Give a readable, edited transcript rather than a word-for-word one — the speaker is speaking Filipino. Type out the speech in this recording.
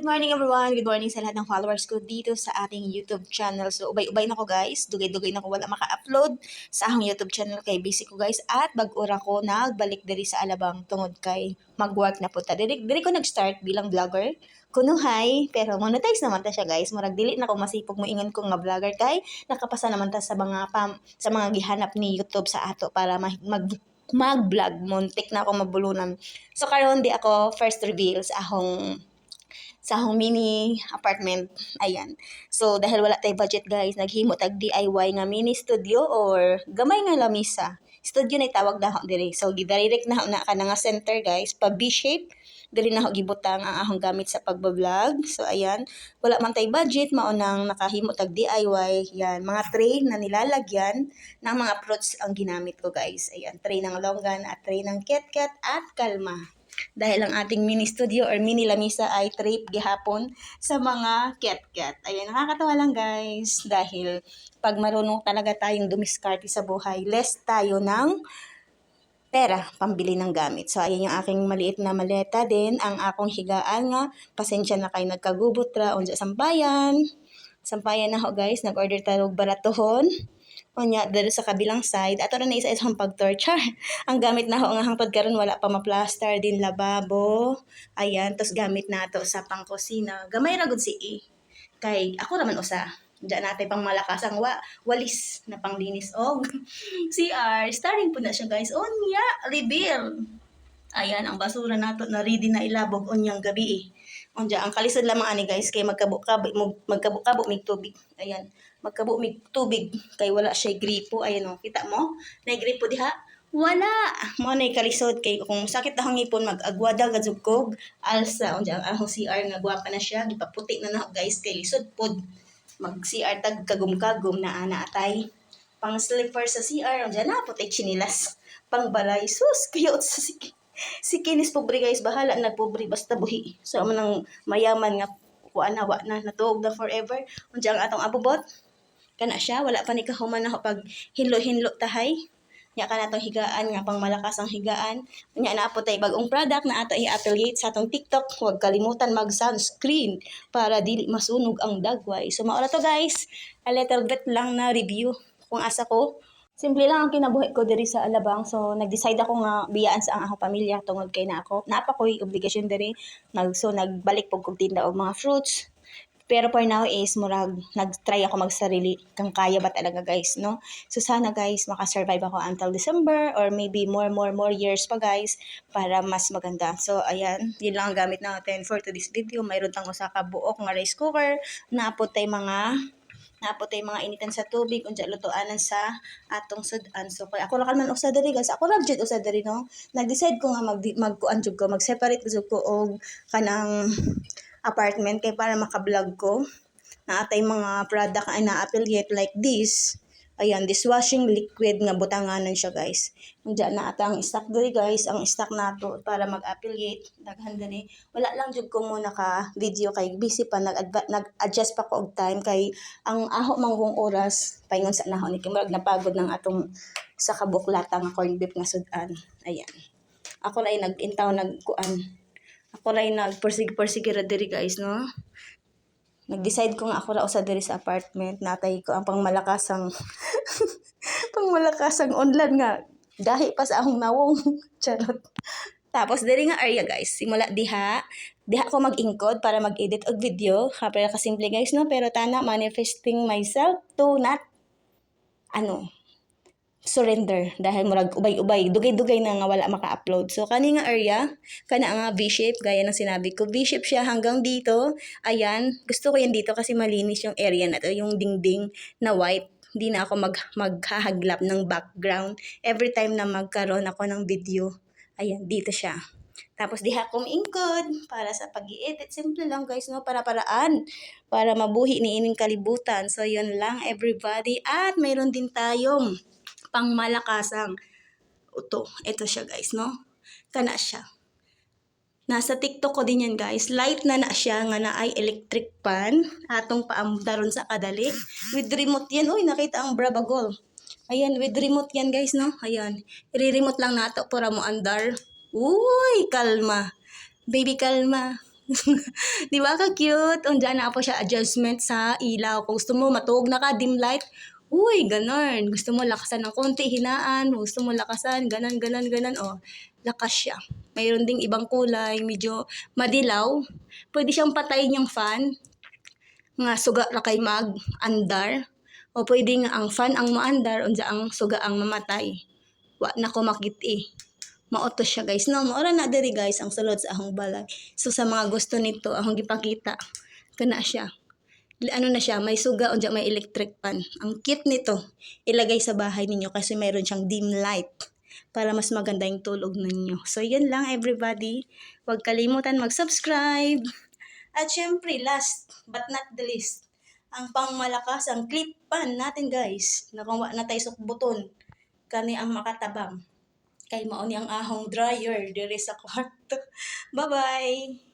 Good morning everyone! Good morning sa lahat ng followers ko dito sa ating YouTube channel. So, ubay-ubay na ko guys. Dugay-dugay na ko wala maka-upload sa akong YouTube channel kay busy ko guys. At bag-ura ko nagbalik diri sa Alabang tungod kay mag-work na po ta. Diri ko nag-start bilang vlogger. Kunuhay, pero monetize naman ta siya guys. Murag dili na ko masipog mo ingon ko nga vlogger kay nakapasa naman ta sa mga gihanap ni YouTube sa ato para mag-vlog. Muntik na ako mabulunan. So karon di ako first reveal sa akong mini apartment. Ayan. So, dahil wala tayo budget guys, naghimo tag DIY nga mini studio or gamay nga lamisa. Studio na itawag na ako diri. So, gidirect na ako na ka na nga center guys, pa B-shape. Diri na ako gibutang ang akong gamit sa pagbablog. So, ayan. Wala man tayo budget, maunang nakahimo tag DIY. Yan. Mga tray na nilalagyan ng mga fruits ang ginamit ko guys. Ayan. Tray ng longgan at tray ng KitKat at kalma. Dahil ang ating mini studio or mini lamisa ay trip gihapon sa mga cat-cat. Ayun, nakakatawa lang guys. Dahil pag marunong talaga tayong dumiskarte sa buhay, less tayo ng pera pambili ng gamit. So, ayan yung aking maliit na maleta din. Ang akong higaan nga, pasensya na kayo nagkagubot ra, unsa sampayan. Sampayan na ho guys, nag-order tayo baratohon. Onya, dito sa kabilang side, ato na isa isang pag-torture. Ang gamit na ho nga hangtod karon wala pa ma-plaster din lababo. Ayan, tos gamit nato sa pangkusina. Gamay ra gud si kay ako raman usa. Diyan natin pang malakas ang walis na panglinis og CR. Starting po na siya guys. Onya, reveal. Ayan, ang basura nato na ready na ilabog onyang gabi. Onja, ang kalisod lamang ani guys kay magkabuk-kabo mig tubig. Ayan, magkabo mig tubig kay wala siya gripo. Ayan oh, kita mo? Nay gripo diha. Wala. Mo nay kalisod kay kung sakit akong ngipon mag-agwada gadzug kog alsa. Onja ang ahong CR nga gwapa na siya, gipaputi na na guys kay lisod pod. Mag CR tag kagum-kagum na ana atay. Pang slipper sa CR, onja na puti chinilas. Pang balay sus kayot sa si kinis pobre guys, bahala na pobre basta buhi. So amo nang mayaman nga kuan na natuog na forever. Unsa ang atong abubot? Kana siya wala pa ni kahuman na pag hinlo-hinlo tahay. Nya kana atong higaan nga pang malakas ang higaan. Nya na po tay bagong product na ato i-affiliate sa atong TikTok. Huwag kalimutan mag-sunscreen para dili masunog ang dagway. So mao to guys, a little bit lang na review kung asa ko. Simple lang ang kinabuhi ko diri sa Alabang. So, nag-decide ako nga biyaan sa ang akong pamilya tungod kay na ako. Napa ko'y obligasyon diri. So, nagbalik po kong tinda og mga fruits. Pero for now is, murag, nag-try ako magsarili. Kang kaya ba talaga guys, no? So, sana guys, makasurvive ako until December or maybe more years pa guys para mas maganda. So, ayan. Yun lang ang gamit natin for today's video. Mayroon tang usa ka buok nga rice cooker. Naapot tay mga initan sa tubig unja lutoanan sa atong sudan. So kay ako ra man usa diri guys. Ako ra jud usa diri no. Nag-decide ko nga magkuan jud ko, mag-separate jud ko og kanang apartment kay para maka-vlog ko. Naatay mga product ay na-affiliate like this. Ayan, dishwashing liquid nga butanganan siya guys. Unja na ata ang stock diri guys, ang stock nato para mag-affiliate daghan diri. Wala lang jud ko muna ka video kay busy pa nag-adjust pa ko og time kay ang aho manggong oras paingon sa nahon ni kimurag napagod ng atong sa kabuklata nga corned beef nga sudan. Ayan. Ako ray nag-intaw nagkuan. Ako ray nagpursige ra diri guys no. Nag-decide ko nga ako ra usa diri sa apartment, natay ko ang pangmalakasang online nga dahi pa sa akong nawong charot. Tapos diri nga area guys, simula diha ko mag-ingkod para mag-edit og video. Pero kasimple guys no, pero tana manifesting myself to not surrender dahil murag ubay-ubay dugay-dugay na nga wala maka-upload. So kani nga area kana nga V-shape gaya ng sinabi ko, V-shape siya hanggang dito. Ayan, gusto ko yan dito kasi malinis yung area na to, yung dingding na white. Hindi na ako maghahaglap ng background every time na magkaroon ako ng video. Ayan, dito siya. Tapos diha kong ingkod para sa pag-i-edit. Simple lang guys, no? Para-paraan. Para mabuhi ni ining kalibutan. So yun lang everybody. At mayroon din tayong pangmalakasang uto. Ito siya guys, no? Kana siya. Nasa TikTok ko din yan guys. Light na siya nga na ay electric pan. Atong paamdaron sa kadali. With remote yan. Uy, nakita ang Brabagol. Ayan, with remote yan guys, no? Ayan. I-remote lang nato para mo andar. Uy, kalma. Baby, kalma. Di ba ka cute? Undiyan na po siya adjustment sa ilaw. Kung gusto mo matuog na ka, dim light, uy, ganon. Gusto mo lakasan ng konti, hinaan. Kung gusto mo lakasan, ganon, ganon, ganon. Oh, lakas siya. Mayroon ding ibang kulay, medyo madilaw. Pwede siyang patayin yung fan. Nga suga ra kay mag-andar. O pwede nga ang fan ang maandar, unsa ang suga ang mamatay. Wa na ko makit Maoto siya guys. No, maura na diri guys ang sulod sa ahong balay. So sa mga gusto nito, ahong gipakita, kana siya. Ano na siya, may suga unja may electric fan. Ang cute nito. Ilagay sa bahay ninyo kasi mayroon siyang dim light para mas maganda yung tulog ninyo. So yan lang everybody. Huwag kalimutan mag-subscribe. At syempre, last but not the least, ang pangmalakas, ang clip fan natin guys. Nakawa na tayo sa buton. Kani ang makatabang. Kay mao ni ang ahong dryer diri sa kwarto. Bye-bye!